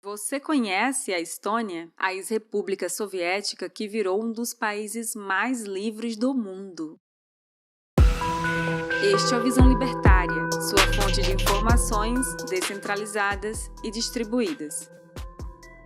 Você conhece a Estônia, a ex-república soviética que virou um dos países mais livres do mundo? Este é o Visão Libertária, sua fonte de informações descentralizadas e distribuídas.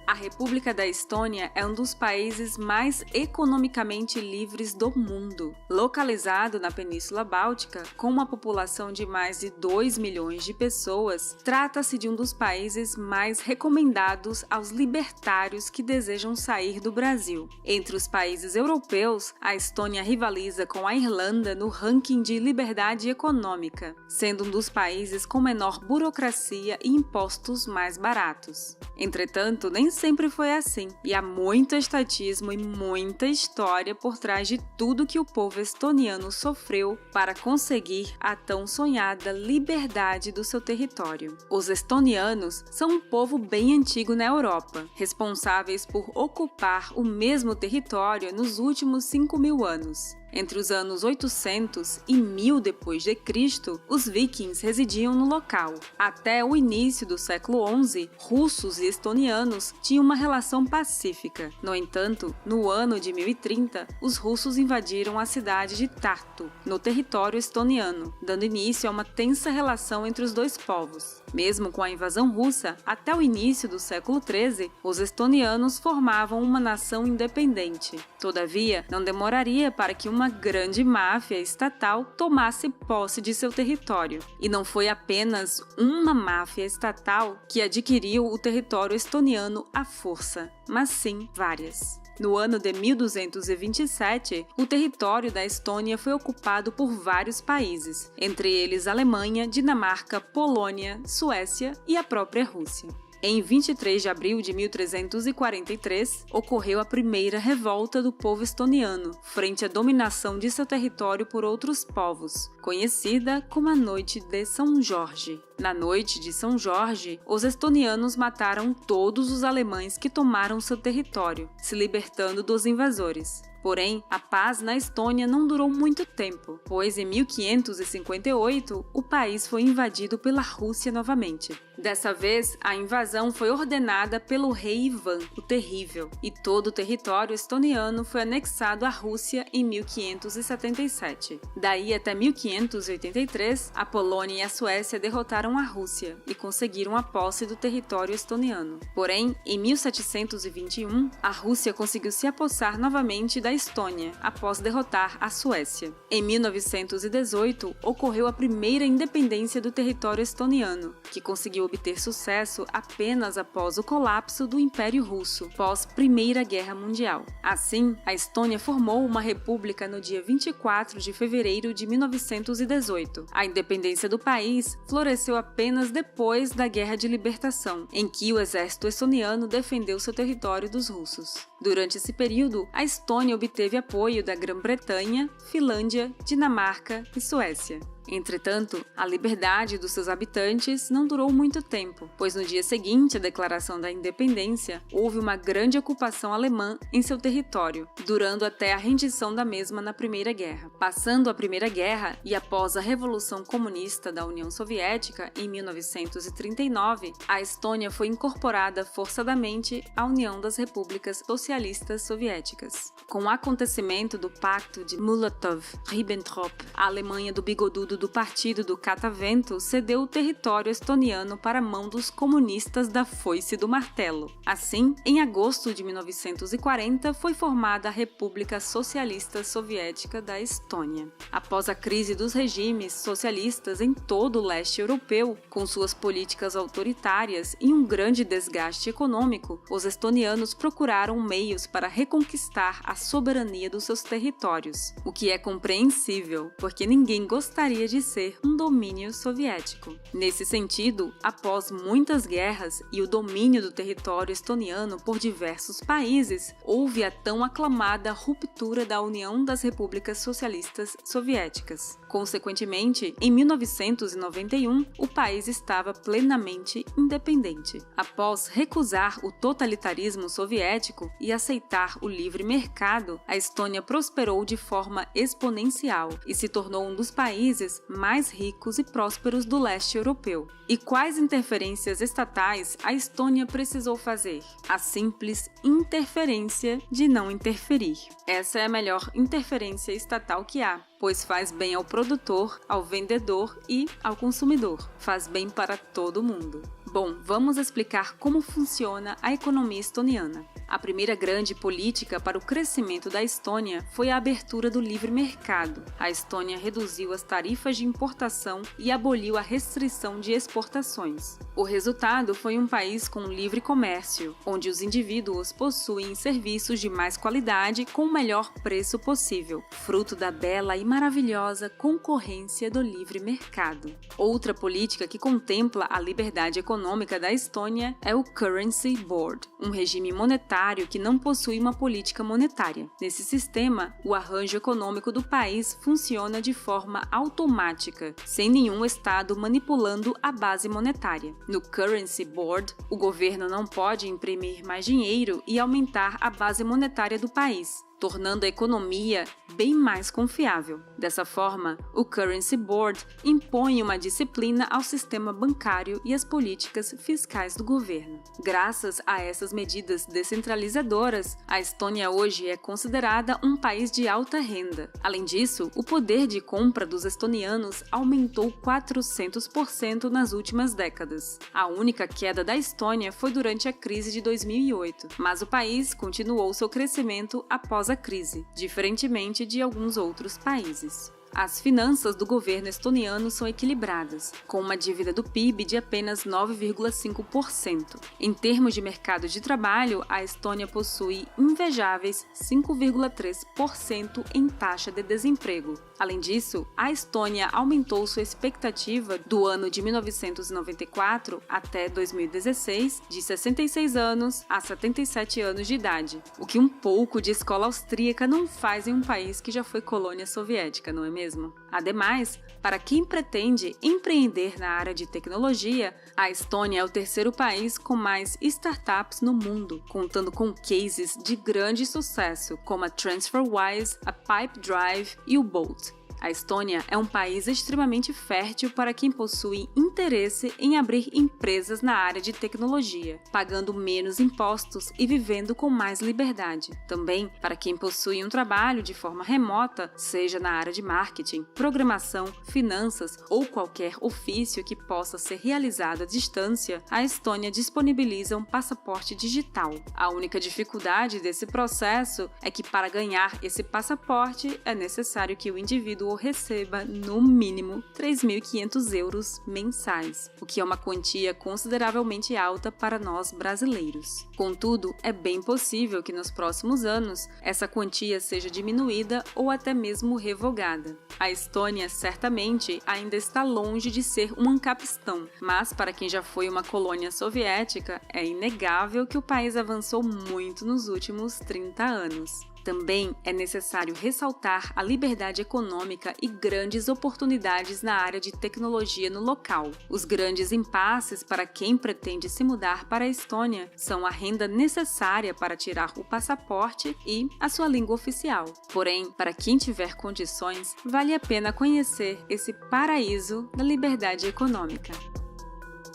A República da Estônia é um dos países mais economicamente livres do mundo. Localizado na Península Báltica, com uma população de mais de 2 milhões de pessoas, trata-se de um dos países mais recomendados aos libertários que desejam sair do Brasil. Entre os países europeus, a Estônia rivaliza com a Irlanda no ranking de liberdade econômica, sendo um dos países com menor burocracia e impostos mais baratos. Entretanto, nem sempre foi assim, e há muito estatismo e muita história por trás de tudo que o povo estoniano sofreu para conseguir a tão sonhada liberdade do seu território. Os estonianos são um povo bem antigo na Europa, responsáveis por ocupar o mesmo território nos últimos 5.000 anos. Entre os anos 800 e 1000 d.C., os vikings residiam no local. Até o início do século XI, russos e estonianos tinham uma relação pacífica. No entanto, no ano de 1030, os russos invadiram a cidade de Tartu, no território estoniano, dando início a uma tensa relação entre os dois povos. Mesmo com a invasão russa, até o início do século XIII, os estonianos formavam uma nação independente. Todavia, não demoraria para que uma grande máfia estatal tomasse posse de seu território. E não foi apenas uma máfia estatal que adquiriu o território estoniano à força, mas sim várias. No ano de 1227, o território da Estônia foi ocupado por vários países, entre eles Alemanha, Dinamarca, Polônia, Suécia e a própria Rússia. Em 23 de abril de 1343, ocorreu a primeira revolta do povo estoniano, frente à dominação de seu território por outros povos, conhecida como a Noite de São Jorge. Na Noite de São Jorge, os estonianos mataram todos os alemães que tomaram seu território, se libertando dos invasores. Porém, a paz na Estônia não durou muito tempo, pois em 1558 o país foi invadido pela Rússia novamente. Dessa vez, a invasão foi ordenada pelo rei Ivan, o Terrível, e todo o território estoniano foi anexado à Rússia em 1577. Daí até 1583, a Polônia e a Suécia derrotaram a Rússia e conseguiram a posse do território estoniano. Porém, em 1721, a Rússia conseguiu se apossar novamente da Estônia, após derrotar a Suécia. Em 1918, ocorreu a primeira independência do território estoniano, que conseguiu obter sucesso apenas após o colapso do Império Russo, pós Primeira Guerra Mundial. Assim, a Estônia formou uma república no dia 24 de fevereiro de 1918. A independência do país floresceu apenas depois da Guerra de Libertação, em que o exército estoniano defendeu seu território dos russos. Durante esse período, a Estônia obteve apoio da Grã-Bretanha, Finlândia, Dinamarca e Suécia. Entretanto, a liberdade dos seus habitantes não durou muito tempo, pois no dia seguinte à declaração da independência, houve uma grande ocupação alemã em seu território, durando até a rendição da mesma na Primeira Guerra. Passando a Primeira Guerra e após a Revolução Comunista da União Soviética em 1939, a Estônia foi incorporada forçadamente à União das Repúblicas Socialistas Soviéticas. Com o acontecimento do Pacto de Molotov-Ribbentrop, a Alemanha do bigodudo do Partido do Catavento cedeu o território estoniano para a mão dos comunistas da Foice e do Martelo. Assim, em agosto de 1940, foi formada a República Socialista Soviética da Estônia. Após a crise dos regimes socialistas em todo o leste europeu, com suas políticas autoritárias e um grande desgaste econômico, os estonianos procuraram meios para reconquistar a soberania dos seus territórios, o que é compreensível, porque ninguém gostaria de ser um domínio soviético. Nesse sentido, após muitas guerras e o domínio do território estoniano por diversos países, houve a tão aclamada ruptura da União das Repúblicas Socialistas Soviéticas. Consequentemente, em 1991, o país estava plenamente independente. Após recusar o totalitarismo soviético e aceitar o livre mercado, a Estônia prosperou de forma exponencial e se tornou um dos países países mais ricos e prósperos do leste europeu. E quais interferências estatais a Estônia precisou fazer? A simples interferência de não interferir. Essa é a melhor interferência estatal que há, pois faz bem ao produtor, ao vendedor e ao consumidor. Faz bem para todo mundo. Bom, vamos explicar como funciona a economia estoniana. A primeira grande política para o crescimento da Estônia foi a abertura do livre mercado. A Estônia reduziu as tarifas de importação e aboliu a restrição de exportações. O resultado foi um país com livre comércio, onde os indivíduos possuem serviços de mais qualidade com o melhor preço possível, fruto da bela e maravilhosa concorrência do livre mercado. Outra política que contempla a liberdade econômica da Estônia é o Currency Board, um regime monetário que não possui uma política monetária. Nesse sistema, o arranjo econômico do país funciona de forma automática, sem nenhum estado manipulando a base monetária. No Currency Board, o governo não pode imprimir mais dinheiro e aumentar a base monetária do país, tornando a economia bem mais confiável. Dessa forma, o Currency Board impõe uma disciplina ao sistema bancário e às políticas fiscais do governo. Graças a essas medidas descentralizadoras, a Estônia hoje é considerada um país de alta renda. Além disso, o poder de compra dos estonianos aumentou 400% nas últimas décadas. A única queda da Estônia foi durante a crise de 2008, mas o país continuou seu crescimento após a crise, diferentemente de alguns outros países. As finanças do governo estoniano são equilibradas, com uma dívida do PIB de apenas 9,5%. Em termos de mercado de trabalho, a Estônia possui invejáveis 5,3% em taxa de desemprego. Além disso, a Estônia aumentou sua expectativa do ano de 1994 até 2016 de 66 anos a 77 anos de idade, o que um pouco de escola austríaca não faz em um país que já foi colônia soviética, não é mesmo? Ademais, para quem pretende empreender na área de tecnologia, a Estônia é o terceiro país com mais startups no mundo, contando com cases de grande sucesso, como a TransferWise, a Pipedrive e o Bolt. A Estônia é um país extremamente fértil para quem possui interesse em abrir empresas na área de tecnologia, pagando menos impostos e vivendo com mais liberdade. Também para quem possui um trabalho de forma remota, seja na área de marketing, programação, finanças ou qualquer ofício que possa ser realizado à distância, a Estônia disponibiliza um passaporte digital. A única dificuldade desse processo é que para ganhar esse passaporte é necessário que o indivíduo receba, no mínimo, 3.500 euros mensais, o que é uma quantia consideravelmente alta para nós brasileiros. Contudo, é bem possível que nos próximos anos essa quantia seja diminuída ou até mesmo revogada. A Estônia certamente ainda está longe de ser um Ancapistan, mas para quem já foi uma colônia soviética, é inegável que o país avançou muito nos últimos 30 anos. Também é necessário ressaltar a liberdade econômica e grandes oportunidades na área de tecnologia no local. Os grandes impasses para quem pretende se mudar para a Estônia são a renda necessária para tirar o passaporte e a sua língua oficial. Porém, para quem tiver condições, vale a pena conhecer esse paraíso da liberdade econômica.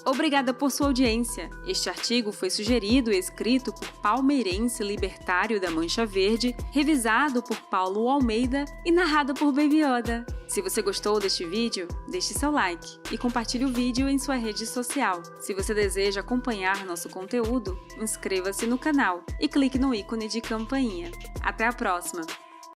Obrigada por sua audiência. Este artigo foi sugerido e escrito por palmeirense libertário da Mancha Verde, revisado por Paulo Almeida e narrado por Baby Yoda. Se você gostou deste vídeo, deixe seu like e compartilhe o vídeo em sua rede social. Se você deseja acompanhar nosso conteúdo, inscreva-se no canal e clique no ícone de campainha. Até a próxima!